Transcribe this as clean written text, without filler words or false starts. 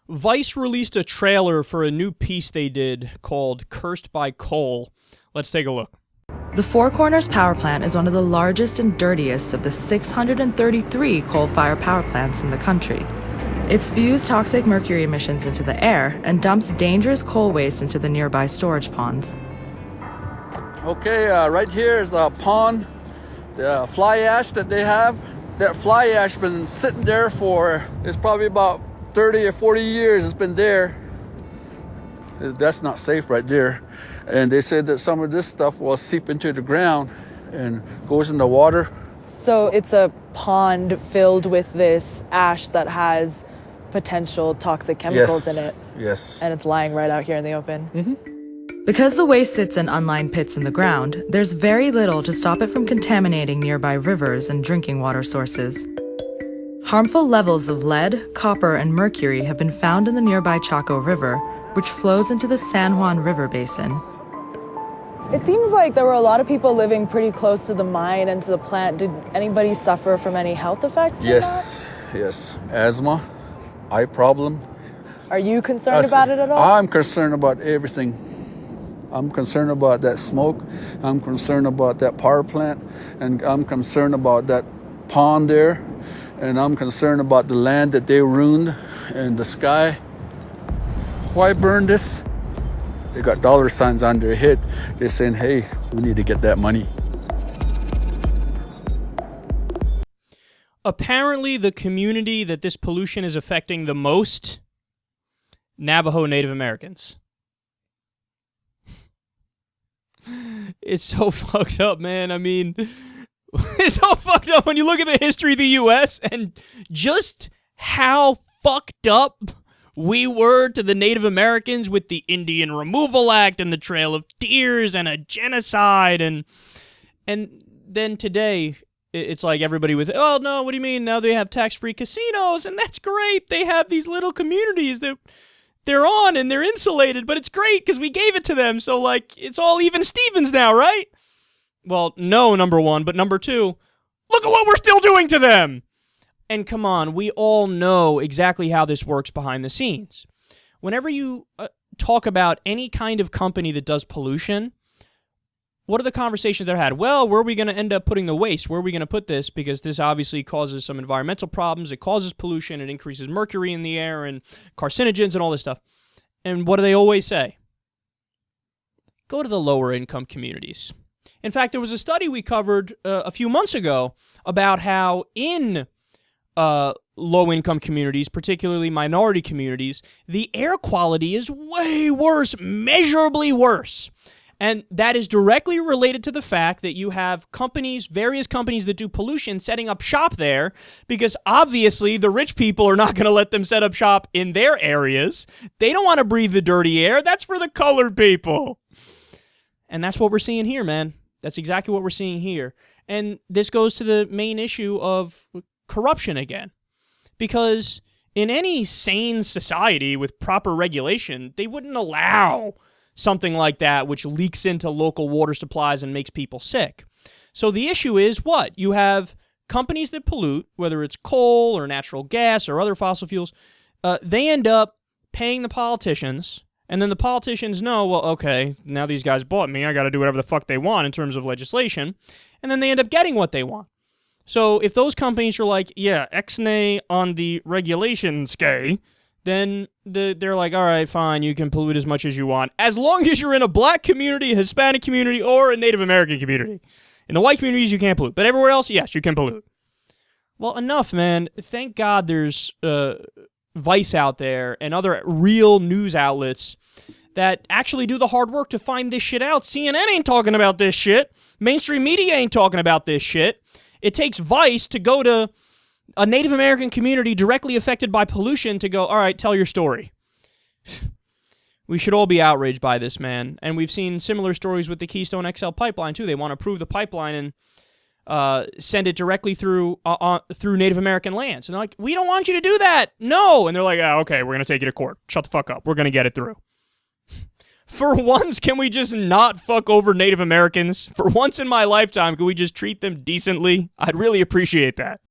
Vice released a trailer for a new piece they did called Cursed by Coal. Let's take a look. The Four Corners Power Plant is one of the largest and dirtiest of the 633 coal-fired power plants in the country. It spews toxic mercury emissions into the air and dumps dangerous coal waste into the nearby storage ponds. Okay, right here is a pond, the fly ash that they have. That fly ash been sitting there for, it's probably about 30 or 40 years it's been there. That's not safe right there. And they said that some of this stuff will seep into the ground and goes in the water. So it's a pond filled with this ash that has potential toxic chemicals in it. Yes. And it's lying right out here in the open. Mm-hmm. Because the waste sits in unlined pits in the ground, there's very little to stop it from contaminating nearby rivers and drinking water sources. Harmful levels of lead, copper, and mercury have been found in the nearby Chaco River, which flows into the San Juan River basin. It seems like there were a lot of people living pretty close to the mine and to the plant. Did anybody suffer from any health effects from Yes, yes. Asthma, eye problem. Are you concerned about it at all? I'm concerned about everything. I'm concerned about that smoke. I'm concerned about that power plant. And I'm concerned about that pond there. And I'm concerned about the land that they ruined and the sky. Why burn this? They got dollar signs on their head. They're saying, hey, we need to get that money. Apparently, the community that this pollution is affecting the most, Navajo Native Americans. It's so fucked up, man. I mean, it's so fucked up when you look at the history of the U.S. and just how fucked up we were to the Native Americans with the Indian Removal Act and the Trail of Tears and a genocide. And then today, it's like everybody with, oh, no, what do you mean? Now they have tax-free casinos, and that's great. They have these little communities that they're on, and they're insulated, but it's great because we gave it to them. So, like, it's all even Stevens now, right? Well, no, number one, but number two, look at what we're still doing to them. And come on, we all know exactly how this works behind the scenes. Whenever you talk about any kind of company that does pollution, what are the conversations they're had? Well, where are we going to end up putting the waste? Where are we going to put this? Because this obviously causes some environmental problems. It causes pollution. It increases mercury in the air and carcinogens and all this stuff. And what do they always say? Go to the lower income communities. In fact, there was a study we covered a few months ago about how in low-income communities, particularly minority communities, the air quality is way worse, measurably worse. And that is directly related to the fact that you have companies, various companies that do pollution, setting up shop there, because obviously the rich people are not going to let them set up shop in their areas. They don't want to breathe the dirty air. That's for the colored people. And that's what we're seeing here, man. That's exactly what we're seeing here. And this goes to the main issue of corruption again. Because in any sane society with proper regulation, they wouldn't allow something like that which leaks into local water supplies and makes people sick. So the issue is what? You have companies that pollute, whether it's coal or natural gas or other fossil fuels, they end up paying the politicians, and then the politicians know, well, okay, now these guys bought me, I got to do whatever the fuck they want in terms of legislation, and then they end up getting what they want. So if those companies are like, yeah, X-nay on the regulation scale, then they're like, all right, fine, you can pollute as much as you want, as long as you're in a black community, a Hispanic community, or a Native American community. In the white communities, you can't pollute. But everywhere else, yes, you can pollute. Well, enough, man. Thank God there's Vice out there and other real news outlets that actually do the hard work to find this shit out. CNN ain't talking about this shit. Mainstream media ain't talking about this shit. It takes Vice to go to a Native American community directly affected by pollution to go, all right, tell your story. We should all be outraged by this, man. And we've seen similar stories with the Keystone XL pipeline, too. They want to approve the pipeline and send it directly through Native American lands. And they're like, we don't want you to do that. No. And they're like, oh, okay, we're going to take you to court. Shut the fuck up. We're going to get it through. For once, can we just not fuck over Native Americans? For once in my lifetime, can we just treat them decently? I'd really appreciate that.